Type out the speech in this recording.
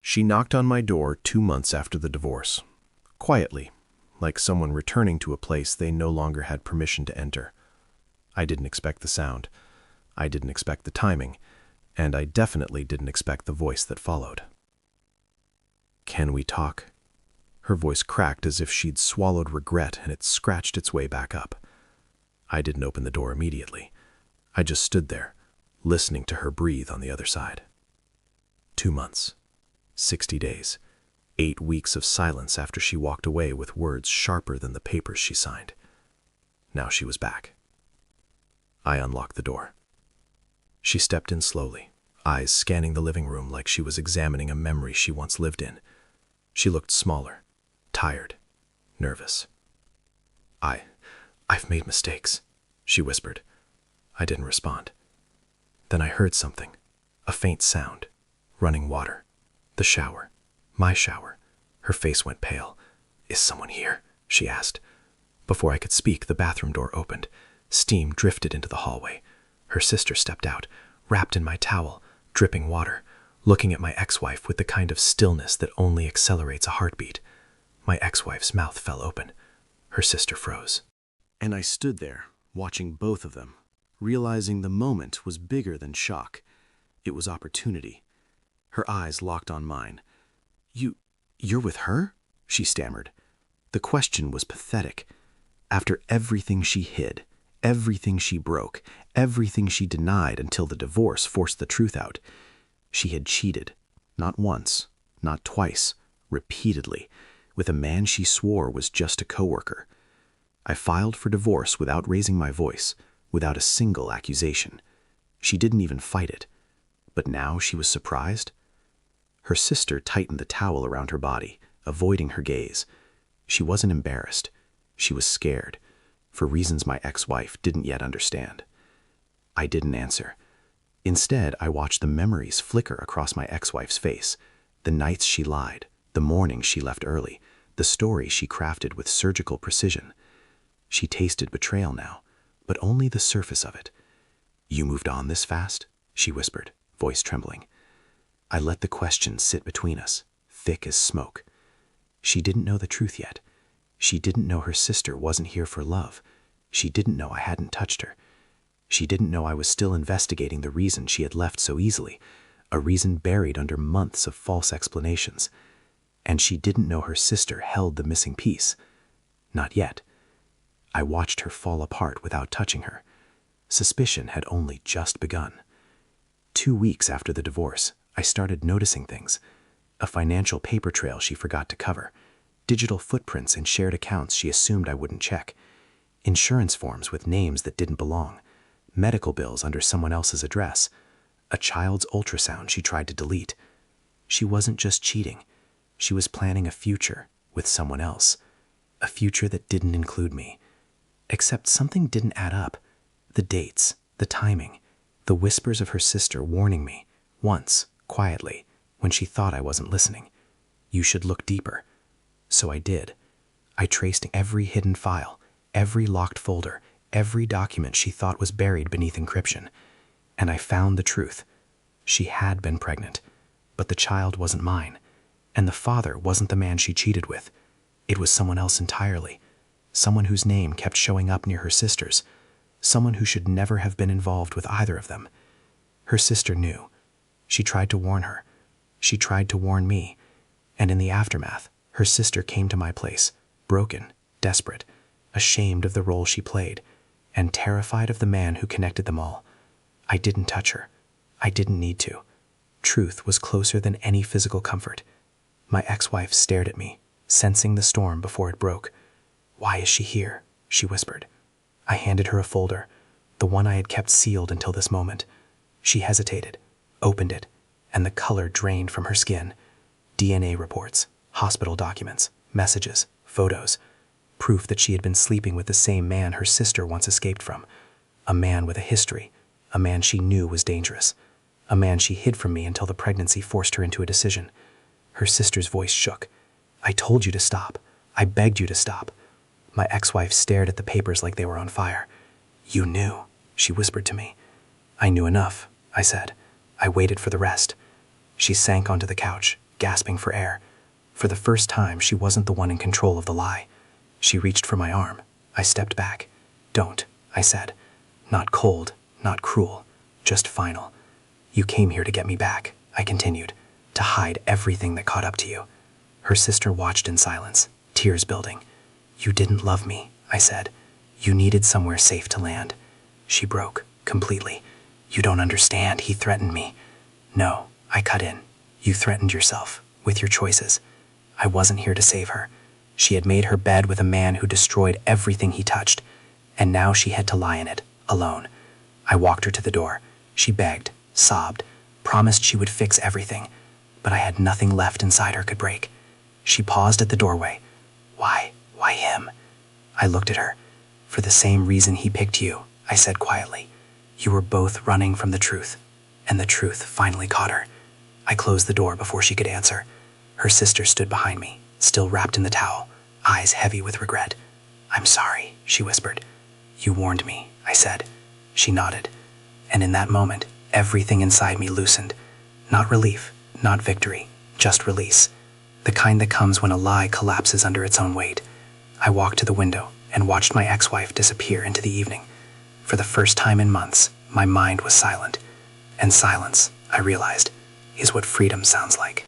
She knocked on my door 2 months after the divorce. Quietly, like someone returning to a place they no longer had permission to enter. I didn't expect the sound. I didn't expect the timing. And I definitely didn't expect the voice that followed. "Can we talk?" Her voice cracked as if she'd swallowed regret and it scratched its way back up. I didn't open the door immediately. I just stood there, listening to her breathe on the other side. 2 months, 60 days, 8 weeks of silence after she walked away with words sharper than the papers she signed. Now she was back. I unlocked the door. She stepped in slowly, eyes scanning the living room like she was examining a memory she once lived in. She looked smaller, tired, nervous. I've made mistakes," she whispered. I didn't respond. Then I heard something, a faint sound, running water, the shower, my shower. Her face went pale. "Is someone here?" she asked. Before I could speak, the bathroom door opened. Steam drifted into the hallway. Her sister stepped out, wrapped in my towel, dripping water, looking at my ex-wife with the kind of stillness that only accelerates a heartbeat. My ex-wife's mouth fell open. Her sister froze. And I stood there, watching both of them, realizing the moment was bigger than shock. It was opportunity. Her eyes locked on mine. You're with her?" she stammered. The question was pathetic. After everything she hid, everything she broke, everything she denied until the divorce forced the truth out, she had cheated, not once, not twice, repeatedly, with a man she swore was just a coworker. I filed for divorce without raising my voice, without a single accusation. She didn't even fight it. But now she was surprised. Her sister tightened the towel around her body, avoiding her gaze. She wasn't embarrassed. She was scared, for reasons my ex-wife didn't yet understand. I didn't answer. Instead, I watched the memories flicker across my ex-wife's face, the nights she lied, the mornings she left early, the story she crafted with surgical precision. She tasted betrayal now, but only the surface of it. "You moved on this fast?" she whispered, voice trembling. I let the question sit between us, thick as smoke. She didn't know the truth yet. She didn't know her sister wasn't here for love. She didn't know I hadn't touched her. She didn't know I was still investigating the reason she had left so easily, a reason buried under months of false explanations. And she didn't know her sister held the missing piece. Not yet. I watched her fall apart without touching her. Suspicion had only just begun. 2 weeks after the divorce, I started noticing things. A financial paper trail she forgot to cover. Digital footprints in shared accounts she assumed I wouldn't check. Insurance forms with names that didn't belong. Medical bills under someone else's address. A child's ultrasound she tried to delete. She wasn't just cheating. She was planning a future with someone else. A future that didn't include me. Except something didn't add up. The dates, the timing, the whispers of her sister warning me, once, quietly, when she thought I wasn't listening. You should look deeper. So I did. I traced every hidden file, every locked folder, every document she thought was buried beneath encryption. And I found the truth. She had been pregnant, but the child wasn't mine. And the father wasn't the man she cheated with. It was someone else entirely. Someone whose name kept showing up near her sister's. Someone who should never have been involved with either of them. Her sister knew. She tried to warn her. She tried to warn me. And in the aftermath, her sister came to my place, broken, desperate, ashamed of the role she played, and terrified of the man who connected them all. I didn't touch her. I didn't need to. Truth was closer than any physical comfort. My ex-wife stared at me, sensing the storm before it broke. "Why is she here?" she whispered. I handed her a folder, the one I had kept sealed until this moment. She hesitated, opened it, and the color drained from her skin. DNA reports, hospital documents, messages, photos, proof that she had been sleeping with the same man her sister once escaped from. A man with a history, a man she knew was dangerous, a man she hid from me until the pregnancy forced her into a decision. Her sister's voice shook. "I told you to stop. I begged you to stop." My ex-wife stared at the papers like they were on fire. "You knew," she whispered to me. "I knew enough," I said. "I waited for the rest." She sank onto the couch, gasping for air. For the first time, she wasn't the one in control of the lie. She reached for my arm. I stepped back. "Don't," I said. Not cold, not cruel, just final. "You came here to get me back," I continued, "to hide everything that caught up to you." Her sister watched in silence, tears building. "You didn't love me," I said. "You needed somewhere safe to land." She broke, completely. "You don't understand," he threatened me. "No," I cut in. "You threatened yourself, with your choices." I wasn't here to save her. She had made her bed with a man who destroyed everything he touched, and now she had to lie in it, alone. I walked her to the door. She begged, sobbed, promised she would fix everything, but I had nothing left inside her could break. She paused at the doorway. Why him?" I looked at her. "For the same reason he picked you," I said quietly. "You were both running from the truth, and the truth finally caught her." I closed the door before she could answer. Her sister stood behind me, still wrapped in the towel, eyes heavy with regret. "I'm sorry," she whispered. "You warned me," I said. She nodded, and in that moment, everything inside me loosened. Not relief, not victory, just release. The kind that comes when a lie collapses under its own weight. I walked to the window and watched my ex-wife disappear into the evening. For the first time in months, my mind was silent. And silence, I realized, is what freedom sounds like.